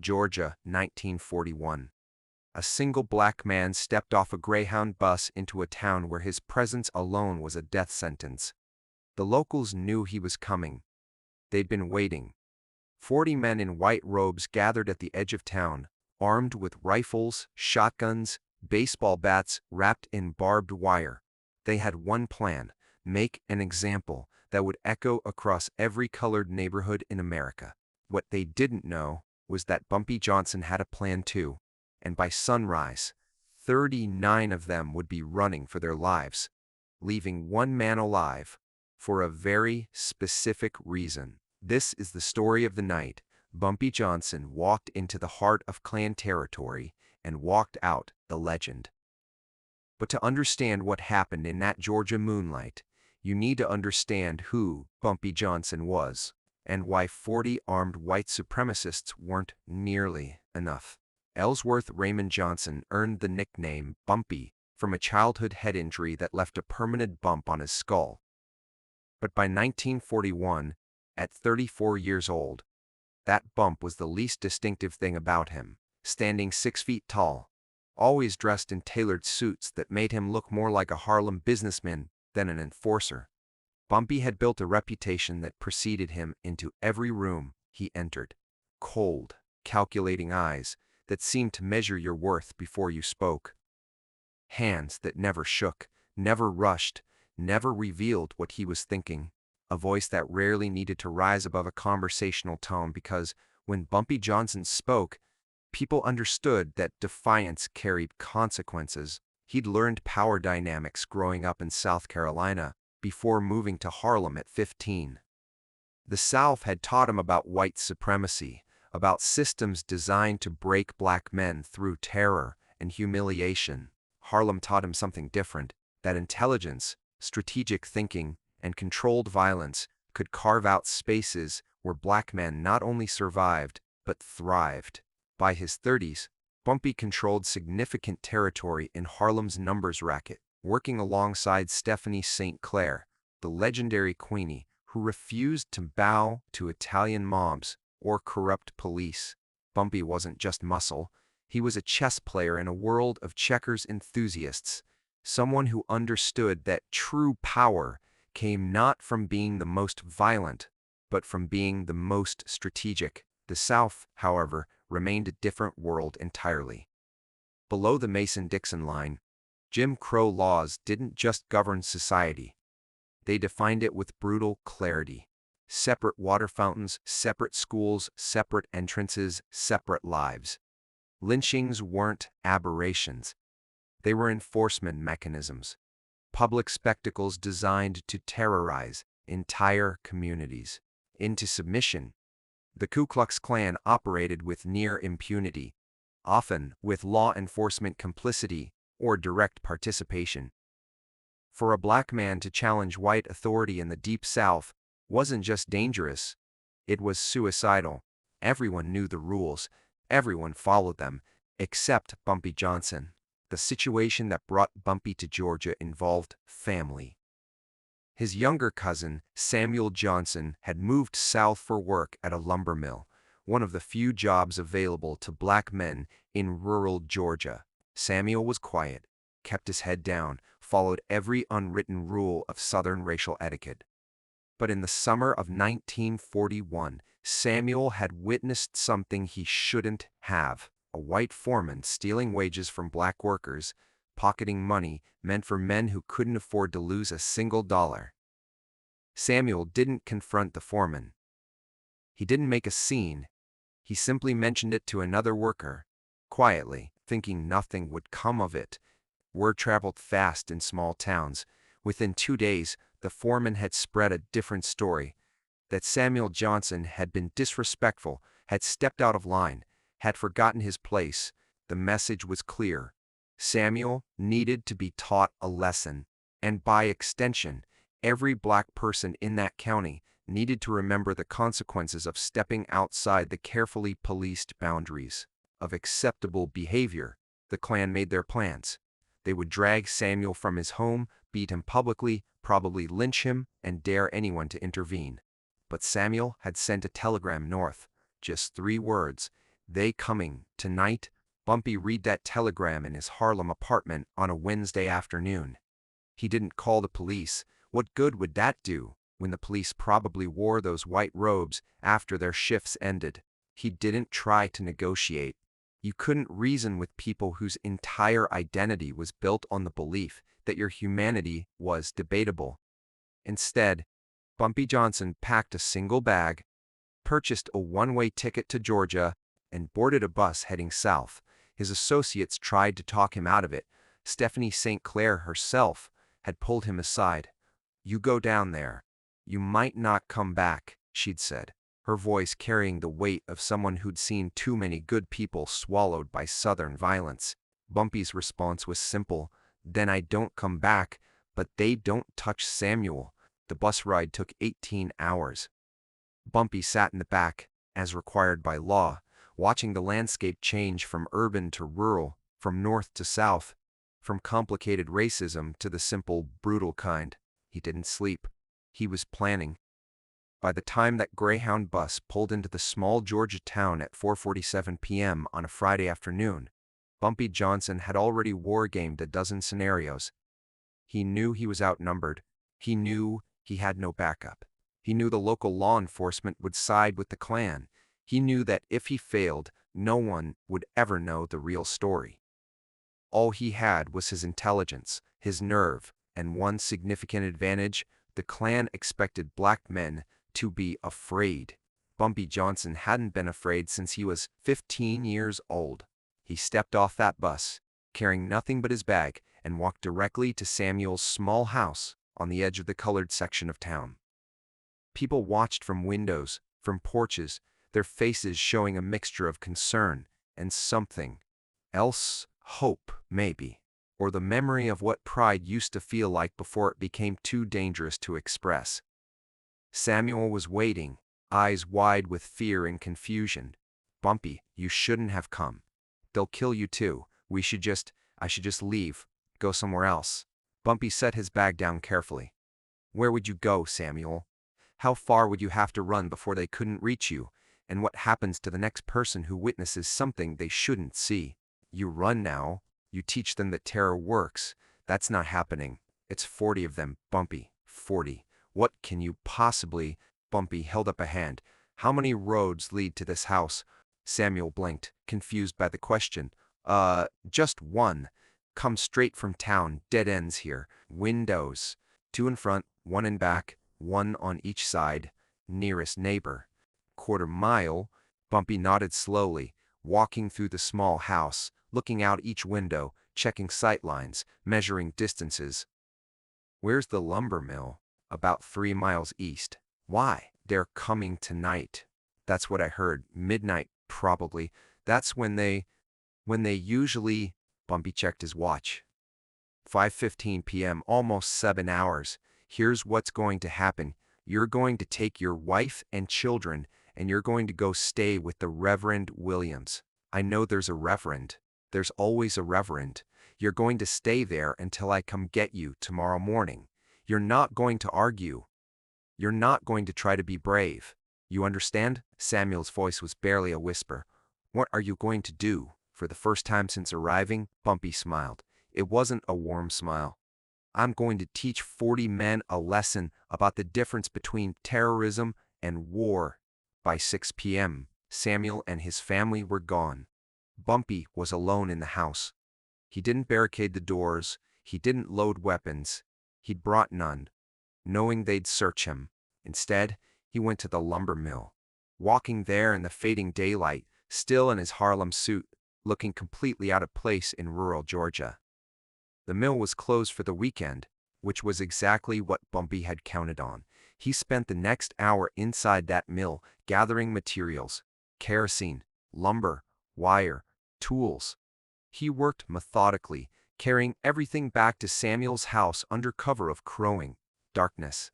Georgia, 1941. A single black man stepped off a Greyhound bus into a town where his presence alone was a death sentence. The locals knew he was coming. They'd been waiting. 40 men in white robes gathered at the edge of town, armed with rifles, shotguns, baseball bats wrapped in barbed wire. They had one plan: make an example that would echo across every colored neighborhood in America. What they didn't know was that Bumpy Johnson had a plan too, and by sunrise, 39 of them would be running for their lives, leaving one man alive for a very specific reason. This is the story of the night Bumpy Johnson walked into the heart of Klan territory and walked out the legend. But to understand what happened in that Georgia moonlight, you need to understand who Bumpy Johnson was and why 40 armed white supremacists weren't nearly enough. Ellsworth Raymond Johnson earned the nickname Bumpy from a childhood head injury that left a permanent bump on his skull. But by 1941, at 34 years old, that bump was the least distinctive thing about him. Standing 6 feet tall, always dressed in tailored suits that made him look more like a Harlem businessman than an enforcer, Bumpy had built a reputation that preceded him into every room he entered. Cold, calculating eyes that seemed to measure your worth before you spoke. Hands that never shook, never rushed, never revealed what he was thinking. A voice that rarely needed to rise above a conversational tone because when Bumpy Johnson spoke, people understood that defiance carried consequences. He'd learned power dynamics growing up in South Carolina before moving to Harlem at 15. The South had taught him about white supremacy, about systems designed to break black men through terror and humiliation. Harlem taught him something different, that intelligence, strategic thinking, and controlled violence could carve out spaces where black men not only survived, but thrived. By his 30s, Bumpy controlled significant territory in Harlem's numbers racket, working alongside Stephanie St. Clair, the legendary Queenie who refused to bow to Italian mobs or corrupt police. Bumpy wasn't just muscle, he was a chess player in a world of checkers enthusiasts, someone who understood that true power came not from being the most violent, but from being the most strategic. The South, however, remained a different world entirely. Below the Mason-Dixon line, Jim Crow laws didn't just govern society. They defined it with brutal clarity. Separate water fountains, separate schools, separate entrances, separate lives. Lynchings weren't aberrations. They were enforcement mechanisms. Public spectacles designed to terrorize entire communities into submission. The Ku Klux Klan operated with near impunity, often with law enforcement complicity or direct participation. For a black man to challenge white authority in the Deep South wasn't just dangerous, it was suicidal. Everyone knew the rules, everyone followed them, except Bumpy Johnson. The situation that brought Bumpy to Georgia involved family. His younger cousin, Samuel Johnson, had moved south for work at a lumber mill, one of the few jobs available to black men in rural Georgia. Samuel was quiet, kept his head down, followed every unwritten rule of Southern racial etiquette. But in the summer of 1941, Samuel had witnessed something he shouldn't have: a white foreman stealing wages from black workers, pocketing money meant for men who couldn't afford to lose a single dollar. Samuel didn't confront the foreman. He didn't make a scene. He simply mentioned it to another worker, quietly, thinking nothing would come of it. Word traveled fast in small towns. Within 2 days, the foreman had spread a different story: that Samuel Johnson had been disrespectful, had stepped out of line, had forgotten his place. The message was clear. Samuel needed to be taught a lesson, and by extension, every black person in that county needed to remember the consequences of stepping outside the carefully policed boundaries of acceptable behavior. The Klan made their plans. They would drag Samuel from his home, beat him publicly, probably lynch him, and dare anyone to intervene. But Samuel had sent a telegram north, just 3 words: They coming, tonight? Bumpy read that telegram in his Harlem apartment on a Wednesday afternoon. He didn't call the police. What good would that do, when the police probably wore those white robes after their shifts ended? He didn't try to negotiate. You couldn't reason with people whose entire identity was built on the belief that your humanity was debatable. Instead, Bumpy Johnson packed a single bag, purchased a one-way ticket to Georgia, and boarded a bus heading south. His associates tried to talk him out of it. Stephanie St. Clair herself had pulled him aside. "You go down there. You might not come back," she'd said, her voice carrying the weight of someone who'd seen too many good people swallowed by Southern violence. Bumpy's response was simple: "Then I don't come back, but they don't touch Samuel." The bus ride took 18 hours. Bumpy sat in the back, as required by law, watching the landscape change from urban to rural, from north to south, from complicated racism to the simple, brutal kind. He didn't sleep. He was planning. By the time that Greyhound bus pulled into the small Georgia town at 4:47 p.m. on a Friday afternoon, Bumpy Johnson had already wargamed a dozen scenarios. He knew he was outnumbered. He knew he had no backup. He knew the local law enforcement would side with the Klan. He knew that if he failed, no one would ever know the real story. All he had was his intelligence, his nerve, and one significant advantage: the Klan expected black men to be afraid. Bumpy Johnson hadn't been afraid since he was 15 years old. He stepped off that bus, carrying nothing but his bag, and walked directly to Samuel's small house on the edge of the colored section of town. People watched from windows, from porches, their faces showing a mixture of concern and something else, hope, maybe, or the memory of what pride used to feel like before it became too dangerous to express. Samuel was waiting, eyes wide with fear and confusion. "Bumpy, you shouldn't have come. They'll kill you too. I should just leave, go somewhere else." Bumpy set his bag down carefully. "Where would you go, Samuel? How far would you have to run before they couldn't reach you? And what happens to the next person who witnesses something they shouldn't see? You run now. You teach them that terror works. That's not happening. It's 40 of them, Bumpy. 40. What can you possibly—" Bumpy held up a hand. "How many roads lead to this house?" Samuel blinked, confused by the question. Just one. Come straight from town. Dead ends here. Windows. 2 in front, 1 in back, 1 on each side. Nearest neighbor. Quarter mile." Bumpy nodded slowly, walking through the small house, looking out each window, checking sightlines, measuring distances. "Where's the lumber mill?" "About 3 miles east." "Why?" "They're coming tonight." "That's what I heard. Midnight, probably. That's when they usually—" Bumpy checked his watch. 5:15 p.m., almost 7 hours. "Here's what's going to happen. You're going to take your wife and children, and you're going to go stay with the Reverend Williams. I know there's a reverend. There's always a reverend. You're going to stay there until I come get you tomorrow morning. You're not going to argue. You're not going to try to be brave. You understand?" Samuel's voice was barely a whisper. "What are you going to do?" For the first time since arriving, Bumpy smiled. It wasn't a warm smile. "I'm going to teach 40 men a lesson about the difference between terrorism and war." By 6 p.m., Samuel and his family were gone. Bumpy was alone in the house. He didn't barricade the doors. He didn't load weapons. He'd brought none, knowing they'd search him. Instead, he went to the lumber mill. Walking there in the fading daylight, still in his Harlem suit, looking completely out of place in rural Georgia. The mill was closed for the weekend, which was exactly what Bumpy had counted on. He spent the next hour inside that mill, gathering materials: kerosene, lumber, wire, tools. He worked methodically, carrying everything back to Samuel's house under cover of crowing darkness.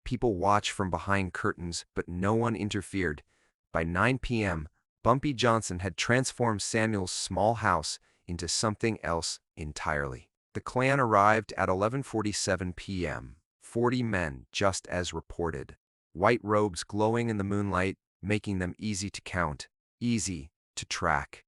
People watched from behind curtains, but no one interfered. By 9 p.m., Bumpy Johnson had transformed Samuel's small house into something else entirely. The Klan arrived at 11:47 p.m. 40 men, just as reported. White robes glowing in the moonlight, making them easy to count. easy to track.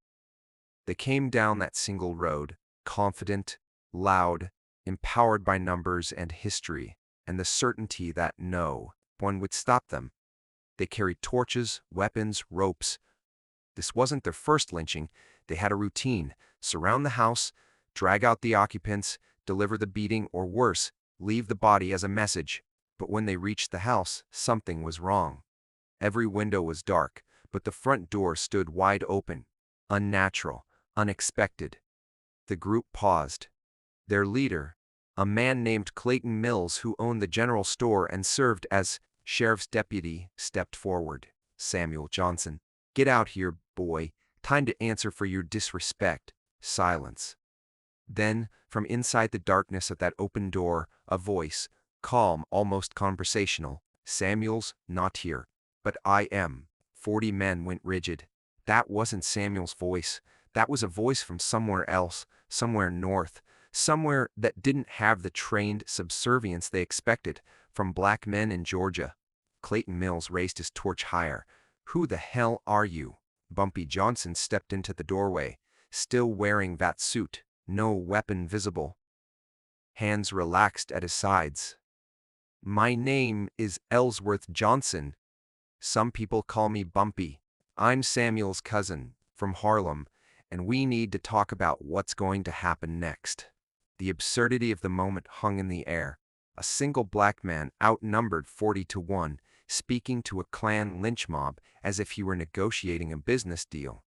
They came down that single road, confident, loud, empowered by numbers and history, and the certainty that no one would stop them. They carried torches, weapons, ropes. This wasn't their first lynching. They had a routine: surround the house, drag out the occupants, deliver the beating, or worse, leave the body as a message. But when they reached the house, something was wrong. Every window was dark, but the front door stood wide open. Unnatural, unexpected. The group paused. Their leader, a man named Clayton Mills who owned the general store and served as sheriff's deputy, stepped forward. Samuel Johnson. "Get out here, boy. Time to answer for your disrespect." Silence. Then, from inside the darkness of that open door, a voice, calm, almost conversational. "Samuel's not here, but I am." 40 men went rigid. That wasn't Samuel's voice. That was a voice from somewhere else, somewhere north, somewhere that didn't have the trained subservience they expected from black men in Georgia. Clayton Mills raised his torch higher. "Who the hell are you?" Bumpy Johnson stepped into the doorway, still wearing that suit, no weapon visible. Hands relaxed at his sides. "My name is Ellsworth Johnson. Some people call me Bumpy. I'm Samuel's cousin, from Harlem, and we need to talk about what's going to happen next." The absurdity of the moment hung in the air. A single black man, outnumbered 40-1, speaking to a Klan lynch mob as if he were negotiating a business deal.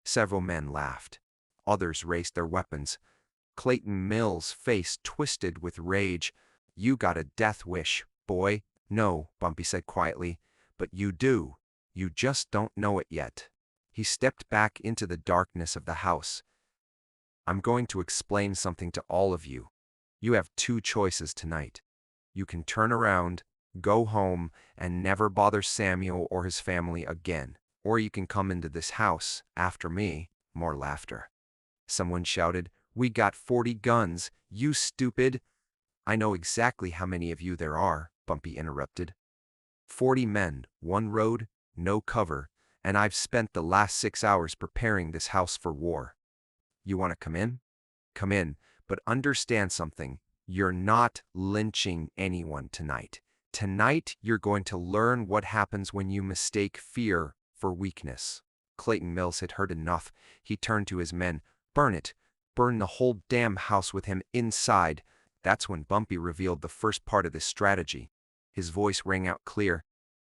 Several men laughed. Others raised their weapons. Clayton Mills' face twisted with rage. "You got a death wish, boy." "No," Bumpy said quietly, "but you do. You just don't know it yet." He stepped back into the darkness of the house. "I'm going to explain something to all of you. You have two choices tonight. You can turn around, go home, and never bother Samuel or his family again. Or you can come into this house after me." More laughter. Someone shouted, "We got 40 guns, you stupid." "I know exactly how many of you there are," Bumpy interrupted. 40 men, one road, no cover, and I've spent the last 6 hours preparing this house for war. You want to come in? Come in, but understand something. You're not lynching anyone tonight. Tonight, you're going to learn what happens when you mistake fear for weakness." Clayton Mills had heard enough. He turned to his men. "Burn it. Burn the whole damn house with him inside." That's when Bumpy revealed the first part of this strategy. His voice rang out clear.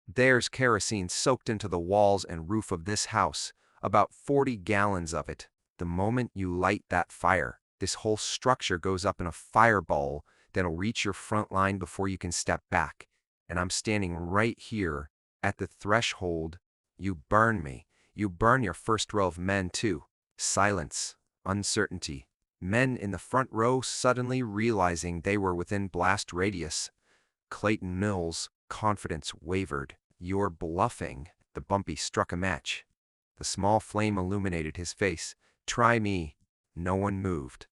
"There's kerosene soaked into the walls and roof of this house, about 40 gallons of it. The moment you light that fire, this whole structure goes up in a fireball that'll reach your front line before you can step back. And I'm standing right here at the threshold. You burn me. You burn your first row of men too." Silence. Uncertainty. Men in the front row suddenly realizing they were within blast radius. Clayton Mills' confidence wavered. "You're bluffing." The Bumpy struck a match. The small flame illuminated his face. "Try me." No one moved.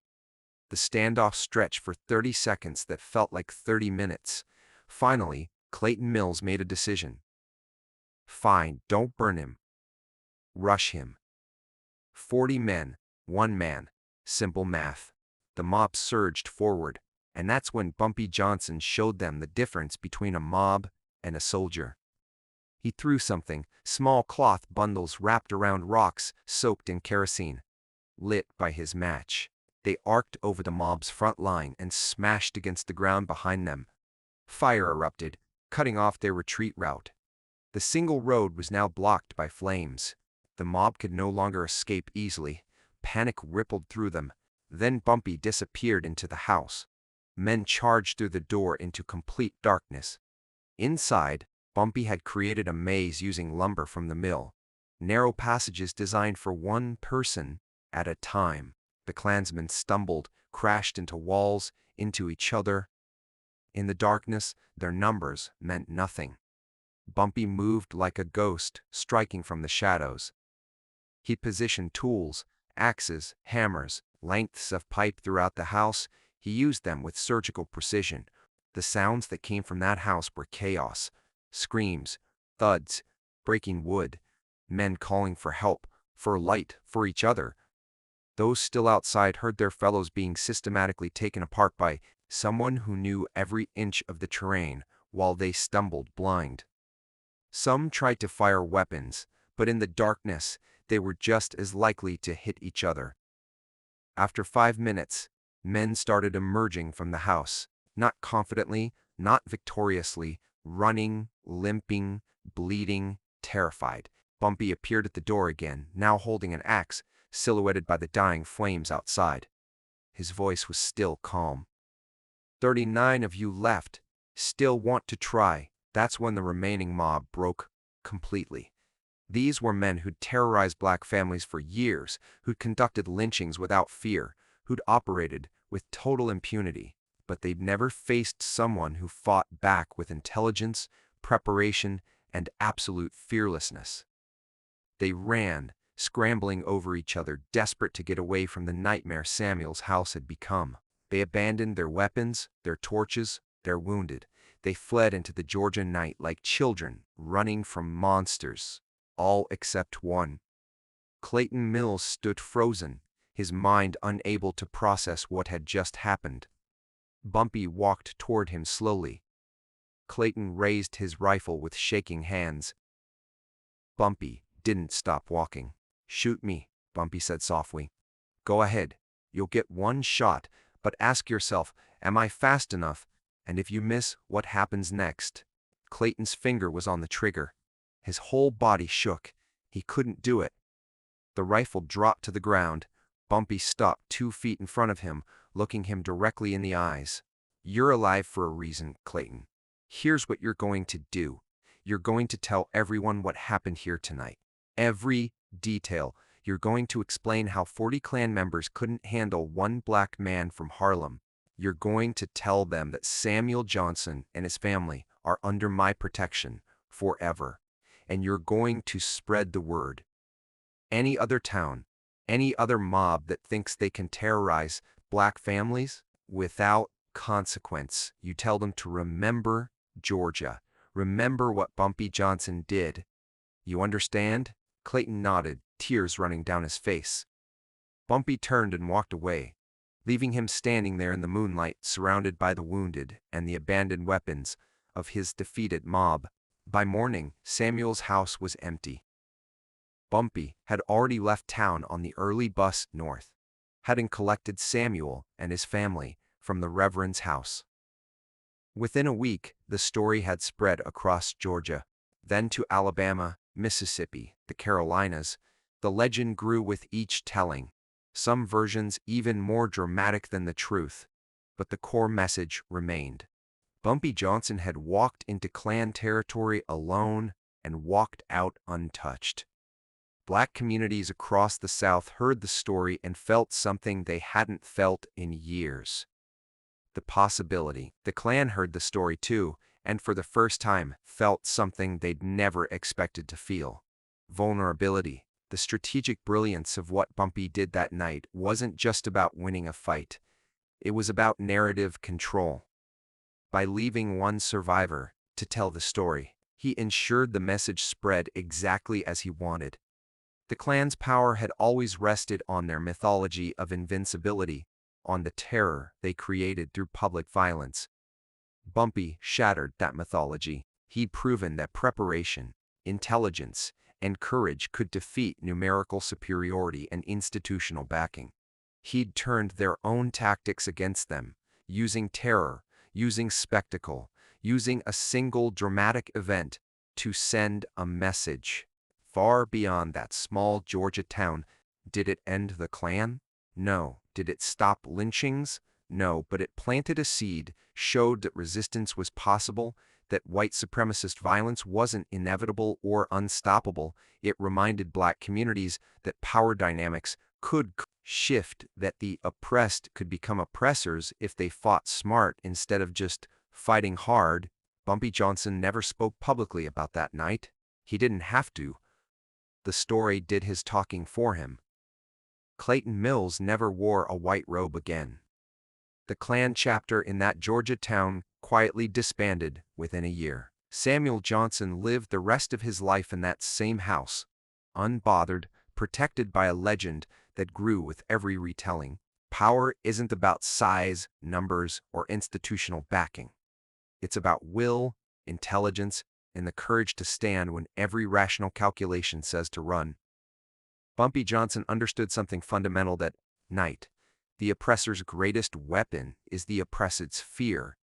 The standoff stretched for 30 seconds that felt like 30 minutes. Finally, Clayton Mills made a decision. "Fine, don't burn him. Rush him." 40 men, one man. Simple math. The mob surged forward, and that's when Bumpy Johnson showed them the difference between a mob and a soldier. He threw something, small cloth bundles wrapped around rocks soaked in kerosene. Lit by his match, they arced over the mob's front line and smashed against the ground behind them. Fire erupted, cutting off their retreat route. The single road was now blocked by flames. The mob could no longer escape easily. Panic rippled through them. Then Bumpy disappeared into the house. Men charged through the door into complete darkness. Inside, Bumpy had created a maze using lumber from the mill. Narrow passages designed for one person at a time. The Klansmen stumbled, crashed into walls, into each other. In the darkness, their numbers meant nothing. Bumpy moved like a ghost, striking from the shadows. He positioned tools, axes, hammers, lengths of pipe throughout the house. He used them with surgical precision. The sounds that came from that house were chaos. Screams, thuds, breaking wood. men calling for help, for light, for each other. Those still outside heard their fellows being systematically taken apart by someone who knew every inch of the terrain, while they stumbled blind. Some tried to fire weapons, but in the darkness, they were just as likely to hit each other. After 5 minutes, men started emerging from the house, not confidently, not victoriously, running, limping, bleeding, terrified. Bumpy appeared at the door again, now holding an axe, silhouetted by the dying flames outside. His voice was still calm. 39 of you left. Still want to try. That's when the remaining mob broke completely. These were men who'd terrorized black families for years, who'd conducted lynchings without fear, who'd operated with total impunity, but they'd never faced someone who fought back with intelligence, preparation, and absolute fearlessness. They ran, scrambling over each other, desperate to get away from the nightmare Samuel's house had become. They abandoned their weapons, their torches, their wounded. They fled into the Georgia night like children, running from monsters. All except one. Clayton Mills stood frozen, his mind unable to process what had just happened. Bumpy walked toward him slowly. Clayton raised his rifle with shaking hands. Bumpy didn't stop walking. Shoot me, Bumpy said softly. Go ahead. You'll get one shot, but ask yourself, am I fast enough? And if you miss, what happens next? Clayton's finger was on the trigger. His whole body shook. He couldn't do it. The rifle dropped to the ground. Bumpy stopped 2 feet in front of him, looking him directly in the eyes. You're alive for a reason, Clayton. Here's what you're going to do. You're going to tell everyone what happened here tonight. Every detail. You're going to explain how 40 Klan members couldn't handle one black man from Harlem. You're going to tell them that Samuel Johnson and his family are under my protection forever. And you're going to spread the word. Any other town, any other mob that thinks they can terrorize black families without consequence, you tell them to remember Georgia. Remember what Bumpy Johnson did. You understand? Clayton nodded, tears running down his face. Bumpy turned and walked away, leaving him standing there in the moonlight, surrounded by the wounded and the abandoned weapons of his defeated mob. By morning, Samuel's house was empty. Bumpy had already left town on the early bus north, having collected Samuel and his family from the Reverend's house. Within a week, the story had spread across Georgia, then to Alabama, Mississippi, the Carolinas. The legend grew with each telling, some versions even more dramatic than the truth, but the core message remained. Bumpy Johnson had walked into Klan territory alone and walked out untouched. Black communities across the South heard the story and felt something they hadn't felt in years. The possibility. The Klan heard the story too, and for the first time felt something they'd never expected to feel. Vulnerability. The strategic brilliance of what Bumpy did that night wasn't just about winning a fight. It was about narrative control. By leaving one survivor to tell the story, he ensured the message spread exactly as he wanted. The Klan's power had always rested on their mythology of invincibility, on the terror they created through public violence. Bumpy shattered that mythology. He'd proven that preparation, intelligence, and courage could defeat numerical superiority and institutional backing. He'd turned their own tactics against them, using terror, using spectacle, using a single dramatic event to send a message. Far beyond that small Georgia town. Did it end the Klan? No. Did it stop lynchings? No, but it planted a seed, showed that resistance was possible, that white supremacist violence wasn't inevitable or unstoppable. It reminded black communities that power dynamics could shift, that the oppressed could become oppressors if they fought smart instead of just fighting hard. Bumpy Johnson never spoke publicly about that night. He didn't have to. The story did his talking for him. Clayton Mills never wore a white robe again. The Klan chapter in that Georgia town quietly disbanded within a year. Samuel Johnson lived the rest of his life in that same house, unbothered, protected by a legend that grew with every retelling. Power isn't about size, numbers, or institutional backing. It's about will, intelligence, and the courage to stand when every rational calculation says to run. Bumpy Johnson understood something fundamental that night. The oppressor's greatest weapon is the oppressed's fear.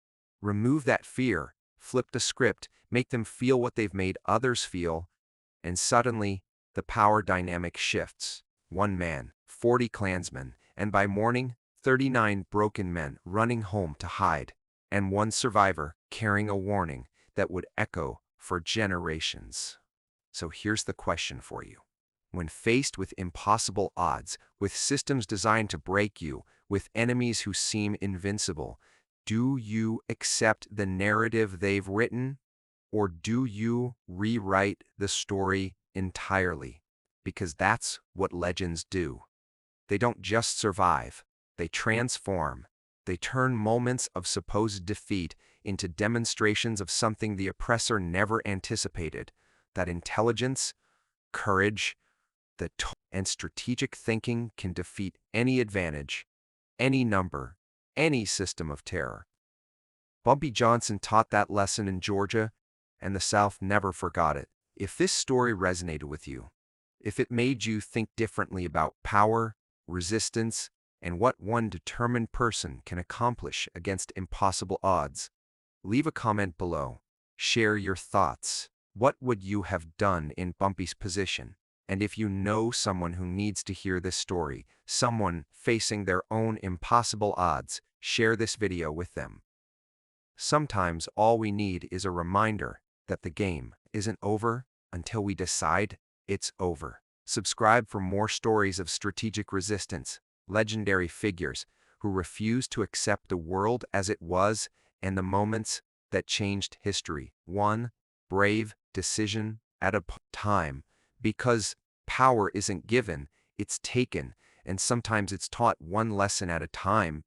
Remove that fear, flip the script, make them feel what they've made others feel, and suddenly, the power dynamic shifts. One man, 40 Klansmen, and by morning, 39 broken men running home to hide, and one survivor carrying a warning that would echo for generations. So here's the question for you. When faced with impossible odds, with systems designed to break you, with enemies who seem invincible, do you accept the narrative they've written? Or do you rewrite the story entirely? Because that's what legends do. They don't just survive, they transform. They turn moments of supposed defeat into demonstrations of something the oppressor never anticipated, that intelligence, courage, and strategic thinking can defeat any advantage, any number, any system of terror. Bumpy Johnson taught that lesson in Georgia, and the South never forgot it. If this story resonated with you, if it made you think differently about power, resistance, and what one determined person can accomplish against impossible odds, leave a comment below. Share your thoughts. What would you have done in Bumpy's position? And if you know someone who needs to hear this story, someone facing their own impossible odds, share this video with them. Sometimes all we need is a reminder that the game isn't over until we decide it's over. Subscribe for more stories of strategic resistance, legendary figures who refused to accept the world as it was, and the moments that changed history, one brave decision at a time. Because power isn't given, it's taken, and sometimes it's taught one lesson at a time.